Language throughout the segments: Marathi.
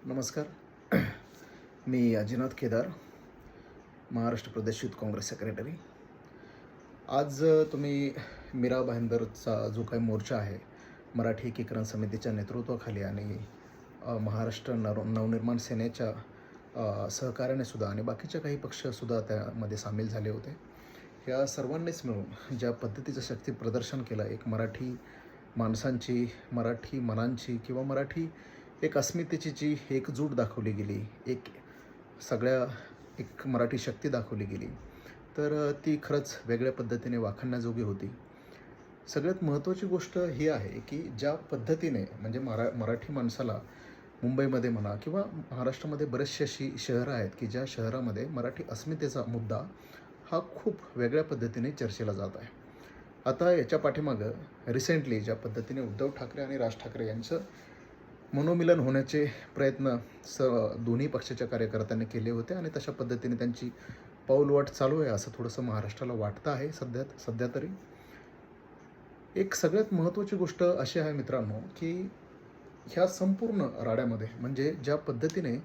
नमस्कार. मी अजिनाथ केदार, महाराष्ट्र प्रदेश युथ काँग्रेस सेक्रेटरी. आज तुम्ही मीरा भाईंदरचा जो काही मोर्चा आहे, मराठी एकीकरण समितीच्या नेतृत्वाखाली आणि महाराष्ट्र नवनिर्माण सेनेच्या सहकार्याने सुद्धा आणि बाकीच्या काही पक्षसुद्धा त्यामध्ये सामील झाले होते. या सर्वांनीच मिळून ज्या पद्धतीचं शक्ती प्रदर्शन केलं, एक मराठी माणसांची, मराठी मनांची किंवा मराठी एक अस्मितेची जी एकजूट दाखवली गेली, एक मराठी शक्ती दाखवली गेली, तर ती खरंच वेगळ्या पद्धतीने वाखाणण्याजोगी होती. सगळ्यात महत्त्वाची गोष्ट ही आहे की ज्या पद्धतीने म्हणजे मराठी माणसाला मुंबईमध्ये म्हणा किंवा महाराष्ट्रामध्ये बरेचशी अशी शहरं आहेत की ज्या शहरामध्ये मराठी अस्मितेचा मुद्दा हा खूप वेगळ्या पद्धतीने चर्चेला जात आहे. आता याच्या पाठीमागं रिसेंटली ज्या पद्धतीने उद्धव ठाकरे आणि राज ठाकरे यांचं मनोमिलन होण्याचे प्रयत्न दोन्ही पक्षाच्या कार्यकर्त्यांनी केले होते आणि तशा पद्धतीने त्यांची पाऊलवाट चालू आहे असं थोडंसं महाराष्ट्राला वाटतं आहे सध्या तरी. एक सगळ्यात महत्त्वाची गोष्ट अशी आहे मित्रांनो की ह्या संपूर्ण राड्यामध्ये म्हणजे ज्या पद्धतीने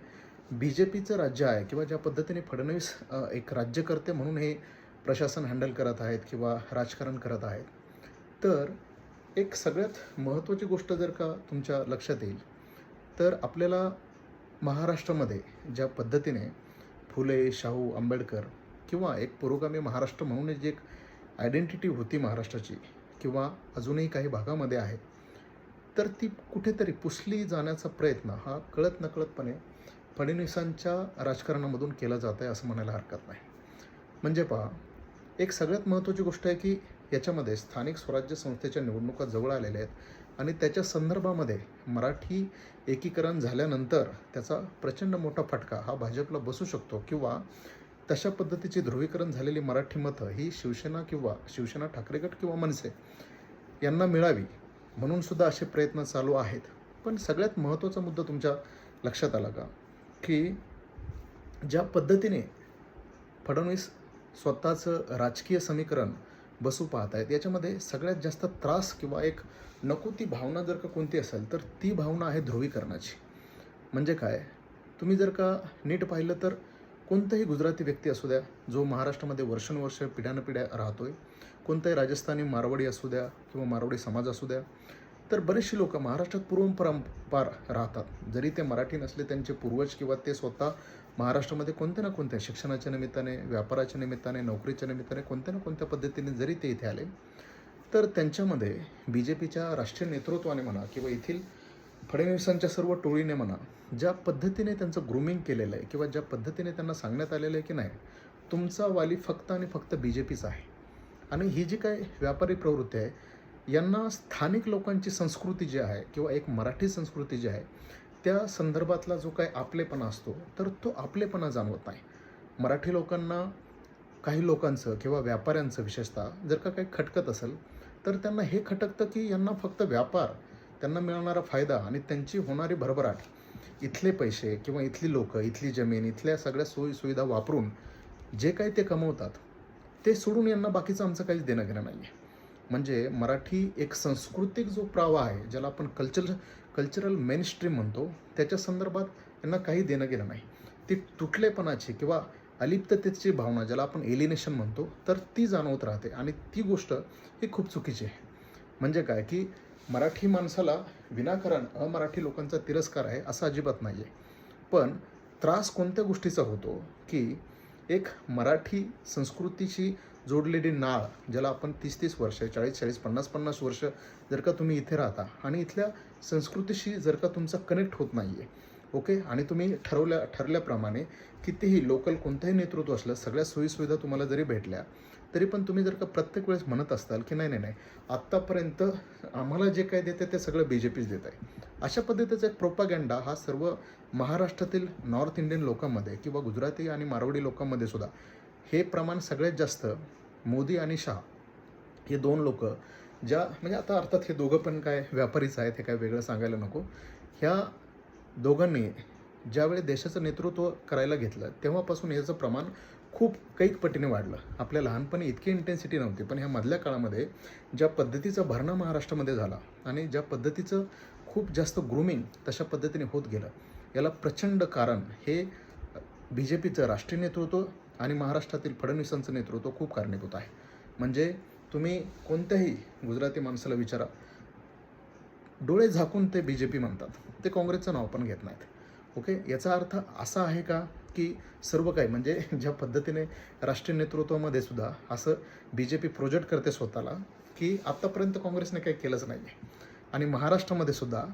BJPचं राज्य आहे किंवा ज्या पद्धतीने फडणवीस एक राज्यकर्ते म्हणून हे प्रशासन हँडल करत आहेत किंवा राजकारण करत आहेत, तर एक सगळ्यात महत्त्वाची गोष्ट जर का तुमच्या लक्षात येईल तर आपल्याला महाराष्ट्रामध्ये ज्या पद्धतीने फुले, शाहू, आंबेडकर किंवा एक पुरोगामी महाराष्ट्र म्हणून जी एक आयडेंटिटी होती महाराष्ट्राची किंवा अजूनही काही भागामध्ये आहे, तर ती कुठेतरी पुसली जाण्याचा प्रयत्न हा कळत नकळतपणे फडणवीसांच्या राजकारणामधून केला जात आहे असं म्हणायला हरकत नाही. म्हणजे पहा, एक सगळ्यात महत्त्वाची गोष्ट आहे की याच्यामध्ये स्थानिक स्वराज्य संस्थेच्या निवडणुका जवळ आलेल्या आहेत आणि त्याच्या संदर्भामध्ये मराठी एकीकरण झाल्यानंतर त्याचा प्रचंड मोठा फटका हा भाजपला बसू शकतो किंवा तशा पद्धतीची ध्रुवीकरण झालेली मराठी मतं ही शिवसेना ठाकरे गट किंवा मनसे यांना मिळावी म्हणून सुद्धा असे प्रयत्न चालू आहेत. पण सगळ्यात महत्त्वाचा मुद्दा तुमच्या लक्षात आला का की ज्या पद्धतीने फडणवीस स्वतःचं राजकीय समीकरण बसू पाहत आहेत, याच्यामध्ये सगळ्यात जास्त त्रास किंवा एक नको ती भावना जर का कोणती असेल तर ती भावना आहे ध्रुवीकरणाची. म्हणजे काय, तुम्ही जर का नीट पाहिलं तर कोणताही गुजराती व्यक्ती असू द्या जो महाराष्ट्रामध्ये वर्षानुवर्ष पिढ्यानपिढ्या राहतोय, कोणताही राजस्थानी मारवाडी असू द्या किंवा मारवाडी समाज असू द्या, तर बरेचसे लोक महाराष्ट्रात पूर्वपरंपार राहतात. जरी ते मराठी नसले, त्यांचे पूर्वज किंवा ते स्वतः महाराष्ट्रामध्ये कोणत्या ना कोणत्या शिक्षणाच्या निमित्ताने, व्यापाराच्या निमित्ताने, नोकरीच्या निमित्ताने कोणत्या ना कोणत्या पद्धतीने जरी ते इथे आले, तर त्यांच्यामध्ये BJPच्या राष्ट्रीय नेतृत्वाने म्हणा किंवा येथील फडणवीसांच्या सर्व टोळीने म्हणा, ज्या पद्धतीने त्यांचं ग्रूमिंग केलेलं आहे किंवा ज्या पद्धतीने त्यांना सांगण्यात आलेलं आहे की नाही, तुमचा वाली फक्त आणि फक्त BJPच आहे. आणि ही जी काय व्यापारी प्रवृत्ती आहे, यांना स्थानिक लोकांची संस्कृती जी आहे किंवा एक मराठी संस्कृती जी आहे त्या संदर्भातला जो काही आपलेपणा असतो, तर तो आपलेपणा जाणवत नाही. मराठी लोकांना काही लोकांचं किंवा व्यापाऱ्यांचं विशेषतः जर का काही खटकत असेल, तर त्यांना हे खटकतं की यांना फक्त व्यापार, त्यांना मिळणारा फायदा आणि त्यांची होणारी भरभराट, इथले पैसे किंवा इथली लोकं, इथली जमीन, इथल्या सगळ्या सोयीसुविधा वापरून जे काही ते कमवतात ते सोडून यांना बाकीचं आमचं काहीच देणं घेणं नाही आहे. म्हणजे मराठी एक सांस्कृतिक जो प्रावा आहे, ज्याला आपण कल्चरल मेनस्ट्रीम म्हणतो, त्याच्या संदर्भात यांना काही देणं घेणं नाही. ती तुटलेपणाची किंवा अलिप्ततेची भावना, ज्याला आपण एलिनेशन म्हणतो, तर ती जाणवत राहते आणि ती गोष्ट ही खूप चुकीची आहे. म्हणजे काय की मराठी माणसाला विनाकारण अमराठी लोकांचा तिरस्कार आहे असं अजिबात नाही आहे. पण त्रास कोणत्या गोष्टीचा होतो की एक मराठी संस्कृतीशी जोडलेली नाळ, ज्याला आपण 30-30 वर्ष, 40-40, 50-50 वर्ष जर का तुम्ही इथे राहता आणि इथल्या संस्कृतीशी जर का तुमचा कनेक्ट होत नाही आहे, ओके, आणि तुम्ही ठरल्याप्रमाणे कितीही लोकल कोणतंही नेतृत्व असलं, सगळ्या सोयीसुविधा तुम्हाला जरी भेटल्या, तरी पण तुम्ही जर का प्रत्येक वेळेस म्हणत असताल की नाही, आत्तापर्यंत आम्हाला जे काय देते ते सगळं BJPच देत आहे, अशा पद्धतीचा एक प्रोपागँडा हा सर्व महाराष्ट्रातील नॉर्थ इंडियन लोकांमध्ये किंवा गुजराती आणि मारवाडी लोकांमध्ये सुद्धा हे प्रमाण सगळ्यात जास्त मोदी आणि शाह हे दोन लोक, ज्या म्हणजे आता अर्थात हे दोघं पण काय व्यापारीच आहेत, हे काय वेगळं सांगायला नको. ह्या दोघांनी ज्यावेळी देशाचं नेतृत्व करायला घेतलं तेव्हापासून याचं प्रमाण खूप कैक पटीने वाढलं. आपल्या लहानपणी इतकी इंटेन्सिटी नव्हती, पण ह्या मधल्या काळामध्ये ज्या पद्धतीचा भरणा महाराष्ट्रामध्ये झाला आणि ज्या पद्धतीचं खूप जास्त ग्रूमिंग तशा पद्धतीने होत गेलं, याला प्रचंड कारण हे बी जे पीचं राष्ट्रीय नेतृत्व आणि महाराष्ट्रातील फडणवीसांचं नेतृत्व खूप कारणीभूत आहे. म्हणजे तुम्ही कोणत्याही गुजराती माणसाला विचारा, डोळे झाकून ते बी जे पी म्हणतात, ते काँग्रेसचं नाव पण घेत नाहीत. ओके, याचा अर्थ असा आहे का की सर्व काही म्हणजे ज्या पद्धतीने राष्ट्रीय नेतृत्वामध्ये सुद्धा असं बी जे पी प्रोजेक्ट करते स्वतःला की आत्तापर्यंत काँग्रेसने काही केलंच नाही आहे. आणि महाराष्ट्रामध्ये सुद्धा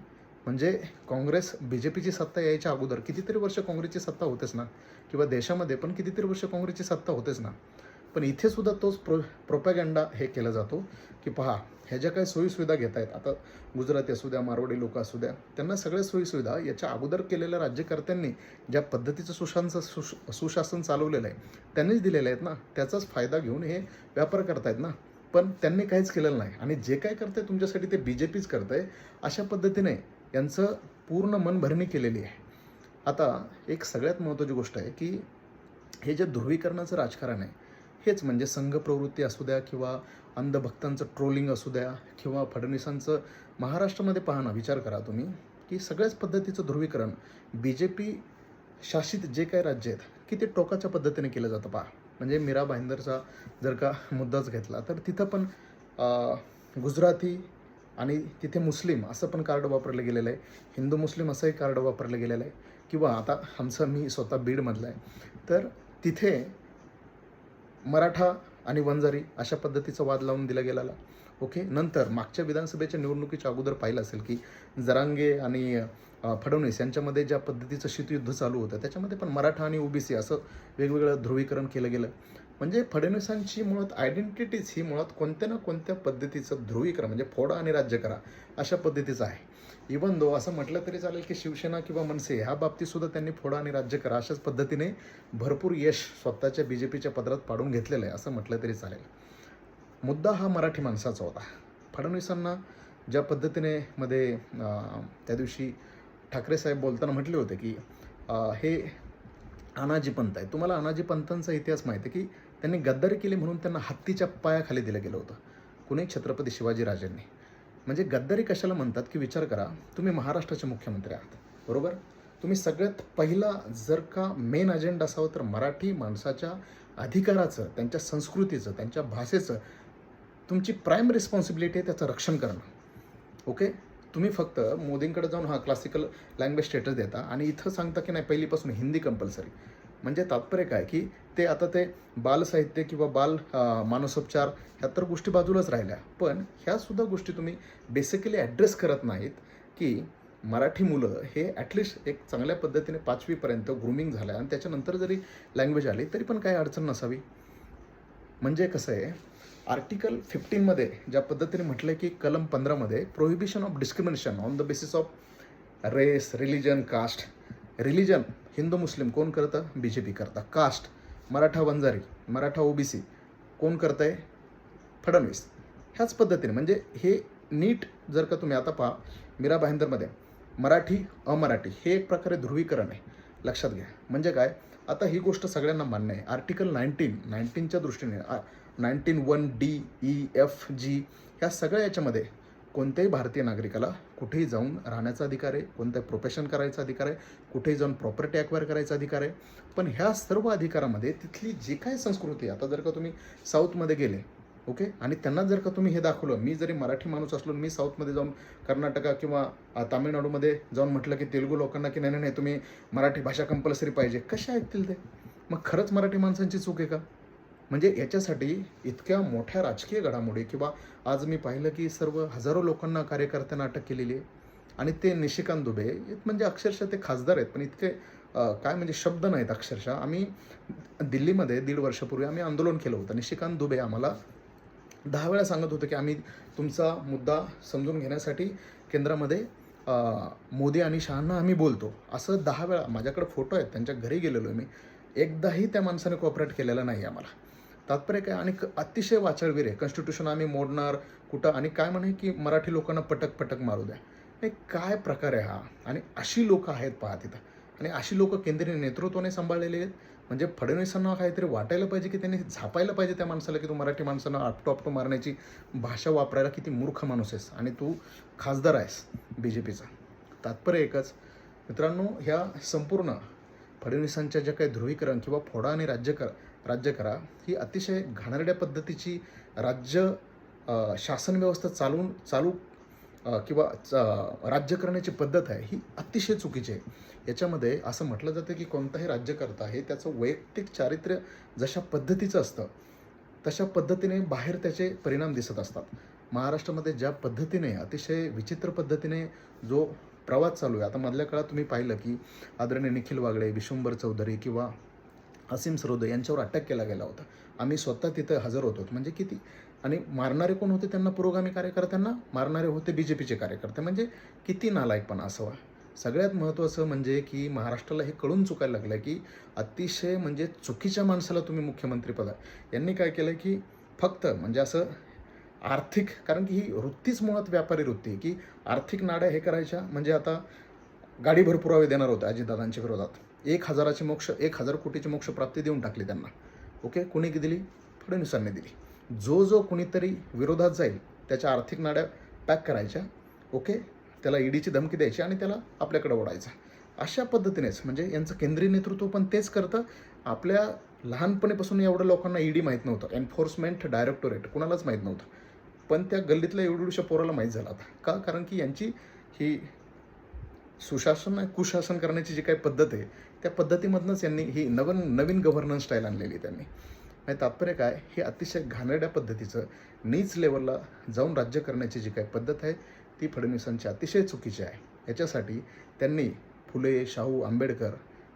म्हणजे काँग्रेस बी जे पीची सत्ता यायच्या अगोदर कितीतरी वर्ष काँग्रेसची सत्ता होतेच ना, किंवा देशामध्ये पण कितीतरी वर्ष काँग्रेसची सत्ता होतेच ना. पण इथे सुद्धा तोच प्रोपॅगंडा हे केला जातो की पहा, ह्या ज्या काही सोयीसुविधा घेत आहेत, आता गुजराती असू द्या, मारवाडी लोक असू द्या, त्यांना सगळ्या सोयीसुविधा याच्या अगोदर केलेल्या राज्यकर्त्यांनी ज्या पद्धतीचं सुशासन चालवलेलं आहे त्यांनीच दिलेले आहेत ना. त्याचाच फायदा घेऊन हे व्यापार करतायत ना. पण त्यांनी काहीच केलेलं नाही आणि जे काय करते तुमच्यासाठी ते बी जे पीच करतं आहे. अशा पद्धतीने यांचं पूर्ण मनभरणी केलेली आहे. आता एक सगळ्यात महत्त्वाची गोष्ट आहे की हे जे ध्रुवीकरणाचं राजकारण आहे, हेच म्हणजे संघ प्रवृत्ती असू द्या किंवा अंधभक्तांचं ट्रोलिंग असू द्या किंवा फडणवीसांचं महाराष्ट्रामध्ये पहा ना, विचार करा तुम्ही की सगळ्याच पद्धतीचं ध्रुवीकरण बी जे पी शासित जे काही राज्य आहेत की ते टोकाच्या पद्धतीने केलं जातं. पहा, म्हणजे मीरा भाईंदरचा जर का मुद्दाच घेतला तर तिथं पण गुजराती आणि तिथे मुस्लिम असं पण कार्ड वापरलं गेलेलं आहे, हिंदू मुस्लिम असंही कार्ड वापरलं गेलेलं आहे. किंवा आता मी स्वतः बीडमधला आहे, तर तिथे मराठा आणि वंजारी अशा पद्धतीचा वाद लावून दिला गेलेला. ओके, नंतर मागच्या विधानसभेच्या निवडणुकीच्या अगोदर पाहिलं असेल की जरांगे आणि फडणवीस यांच्यामध्ये ज्या पद्धतीचं शीतयुद्ध चालू होतं त्याच्यामध्ये पण मराठा आणि ओबीसी असं वेगवेगळं ध्रुवीकरण केलं गेलं. म्हणजे फडणवीसांची मुळात आयडेंटिटीच ही मुळात कोणत्या ना कोणत्या पद्धतीचं ध्रुवीकरण म्हणजे फोडा आणि राज्य करा अशा पद्धतीचं आहे. इवन दो असं म्हटलं तरी चालेल की शिवसेना किंवा मनसे ह्या बाबतीत सुद्धा त्यांनी फोडा आणि राज्य करा अशाच पद्धतीने भरपूर यश स्वतःच्या बी जे पीच्या पदरात पाडून घेतलेलं आहे असं म्हटलं तरी चालेल. मुद्दा हा मराठी माणसाचा होता. फडणवीसांना ज्या पद्धतीने त्या दिवशी ठाकरे साहेब बोलताना म्हटले होते की हे अनाजी पंत आहे. तुम्हाला अनाजी पंतांचा इतिहास माहिती आहे की त्यांनी गद्दारी केली म्हणून त्यांना हत्तीच्या पायाखाली दिलं गेलं होतं कुणी, छत्रपती शिवाजीराजांनी. म्हणजे गद्दारी कशाला म्हणतात की विचार करा, तुम्ही महाराष्ट्राचे मुख्यमंत्री आहात, बरोबर. तुम्ही सगळ्यात पहिला जर का मेन अजेंडा असावं तर मराठी माणसाच्या अधिकाराचं, त्यांच्या संस्कृतीचं, त्यांच्या भाषेचं तुमची प्राईम रिस्पॉन्सिबिलिटी आहे त्याचं रक्षण करणं. ओके, तुम्ही फक्त मोदींकडे जाऊन क्लासिकल लँग्वेज स्टेटस देता आणि इथं सांगता की नाही पहिलीपासून हिंदी कंपल्सरी. म्हणजे तात्पर्य काय की ते आता ते बालसाहित्य किंवा मानसोपचार ह्या तर गोष्टी बाजूलाच राहिल्या, पण ह्यासुद्धा गोष्टी तुम्ही बेसिकली ॲड्रेस करत नाहीत की मराठी मुलं हे ॲटलिस्ट एक चांगल्या पद्धतीने 5वीपर्यंत ग्रूमिंग झालं आणि त्याच्यानंतर जरी लँग्वेज आली तरी पण काही अडचण नसावी. म्हणजे कसं आहे, आर्टिकल 15मध्ये ज्या पद्धतीने म्हटलं आहे की कलम 15मध्ये prohibition of discrimination on the basis of race, religion, caste. Religion Hindu Muslim कोण करतं? बी जे पी करता. कास्ट मराठा वंजारी, मराठा ओबीसी कोण करतं आहे? फडणवीस. ह्याच पद्धतीने म्हणजे हे नीट जर का तुम्ही आता पहा, मीरा भाईंदरमध्ये मराठी अमराठी हे एक प्रकारे ध्रुवीकरण आहे, लक्षात घ्या. म्हणजे काय, आता ही गोष्ट सगळ्यांना मान्य आहे. आर्टिकल 19च्या दृष्टीने 19(1)D(E)(F)(G) ह्या सगळ्या याच्यामध्ये कोणत्याही भारतीय नागरिकाला कुठेही जाऊन राहण्याचा अधिकार आहे, कोणत्याही प्रोफेशन करायचा अधिकार आहे, कुठेही जाऊन प्रॉपर्टी ॲक्वायर करायचा अधिकार आहे. पण ह्या सर्व अधिकारामध्ये तिथली जी काय संस्कृती, आता जर का तुम्ही साऊथमध्ये गेले, ओके, आणि त्यांना जर का तुम्ही हे दाखवलं, मी जरी मराठी माणूस असलो मी साऊथमध्ये जाऊन कर्नाटका किंवा तामिळनाडूमध्ये जाऊन म्हटलं की तेलुगू लोकांना की नाही नाही तुम्ही मराठी भाषा कंपल्सरी पाहिजे, कशा ऐकतील ते? मग खरंच मराठी माणसांची चूक आहे का? म्हणजे याच्यासाठी इतक्या मोठ्या राजकीय घडामोडी किंवा आज मी पाहिलं की सर्व हजारो लोकांना, कार्यकर्त्यांना अटक केलेली आहे. आणि ते निशिकांत दुबे म्हणजे अक्षरशः ते खासदार आहेत पण इतके काय म्हणजे शब्द नाहीत अक्षरशः. आम्ही दिल्लीमध्ये 1.5 वर्षापूर्वी आम्ही आंदोलन केलं होतं. निशिकांत दुबे आम्हाला 10 वेळा सांगत होतं की आम्ही तुमचा मुद्दा समजून घेण्यासाठी केंद्रामध्ये मोदी आणि शहांना आम्ही बोलतो, असं 10 वेळा. माझ्याकडे फोटो आहेत, त्यांच्या घरी गेलेलो आहे मी. एकदाही त्या माणसाने कॉपरेट केलेलं नाही आम्हाला. तात्पर्य काय, आणि अतिशय वाचाळवीर आहे. कॉन्स्टिट्यूशन आम्ही मोडणार कुठं, आणि काय म्हणे की मराठी लोकांना पटक पटक मारू द्या. हे काय प्रकार आहे हा? आणि अशी लोकं आहेत पहा तिथं, आणि अशी लोकं केंद्रीय नेतृत्वाने सांभाळलेली आहेत. म्हणजे फडणवीसांना काहीतरी वाटायला पाहिजे की त्यांनी झापायला पाहिजे त्या माणसाला की तू मराठी माणसांना आपटो मारण्याची भाषा वापरायला किती मूर्ख माणूस आहेस आणि तू खासदार आहेस बी जे पीचा. तात्पर्य एकच, मित्रांनो, ह्या संपूर्ण फडणवीसांच्या ज्या काही ध्रुवीकरण किंवा फोडा आणि राज्य करा ही अतिशय घाणेरड्या पद्धतीची राज्य शासन व्यवस्था चालू किंवा राज्य करण्याची पद्धत आहे ही अतिशय चुकीची आहे. याच्यामध्ये असं म्हटलं जातं की कोणताही राज्यकर्ता आहे त्याचं वैयक्तिक चारित्र्य जशा पद्धतीचं असतं तशा पद्धतीने बाहेर त्याचे परिणाम दिसत असतात. महाराष्ट्रामध्ये ज्या पद्धतीने अतिशय विचित्र पद्धतीने जो प्रवास चालू आहे, आता मधल्या काळात तुम्ही पाहिलं की आदरणीय निखिल वागळे, विश्वंभर चौधरी किंवा असीम सरोदे यांच्यावर अटॅक केला गेला होता. आम्ही स्वतः तिथं हजर होतो. म्हणजे किती, आणि मारणारे कोण होते? त्यांना पुरोगामी कार्यकर्त्यांना मारणारे होते BJPचे कार्यकर्ते. म्हणजे किती नालायकपणा असावा. सगळ्यात महत्त्वाचं म्हणजे की महाराष्ट्राला हे कळून चुकायला लागलं की अतिशय म्हणजे चुकीच्या माणसाला तुम्ही मुख्यमंत्री पदा. यांनी काय केलं की फक्त म्हणजे असं आर्थिक, कारण की ही वृत्तीच मुळात व्यापारी वृत्ती आहे की आर्थिक नाड्या हे करायच्या. म्हणजे आता गाडीभर पुरावे देणार होते अजितदादांच्या विरोधात. 1,000 कोटीची मोक्षप्राप्ती देऊन टाकली त्यांना. ओके, कुणी दिली? फडणवीसांनी दिली. जो कुणीतरी विरोधात जाईल त्याच्या आर्थिक नाड्या पॅक करायच्या. ओके, त्याला ईडीची धमकी द्यायची आणि त्याला आपल्याकडे ओढायचा. अशा पद्धतीनेच म्हणजे यांचं केंद्रीय नेतृत्व पण तेच करतं. आपल्या लहानपणीपासून एवढं लोकांना ईडी माहीत नव्हतं, एन्फोर्समेंट डायरेक्टोरेट कुणालाच माहीत नव्हतं. पण त्या गल्लीतल्या एवढ्याशा पोराला माहीत झालं आता. का? कारण की यांची ही कुशासन करण्याची जी काही पद्धत आहे त्या पद्धतीमधनंच यांनी ही नवीन गव्हर्नन्स स्टाईल आणलेली त्यांनी. आणि तात्पर्य काय? हे अतिशय घाणेरड्या पद्धतीचं नीच लेवलला जाऊन राज्य करण्याची जी काही पद्धत आहे ती फडणवीसांची अतिशय चुकीची आहे. याच्यासाठी त्यांनी फुले, शाहू, आंबेडकर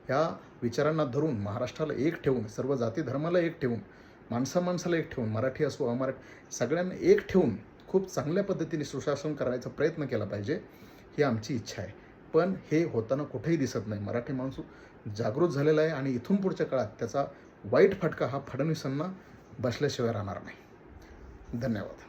ह्या विचारांना धरून महाराष्ट्राला एक ठेवून, सर्व जाती धर्माला एक ठेवून, माणसाला एक ठेवून, मराठी असो अमराठी सगळ्यांना एक ठेवून खूप चांगल्या पद्धतीने सुशासन करायचा प्रयत्न केला पाहिजे, ही आमची इच्छा आहे. पण हे होताना कुठेही दिसत नाही. मराठी माणूस जागृत झालेला आहे आणि इथून पुढच्या काळात त्याचा वाईट फटका हा फडणवीसांना बसल्याशिवाय राहणार नाही. धन्यवाद.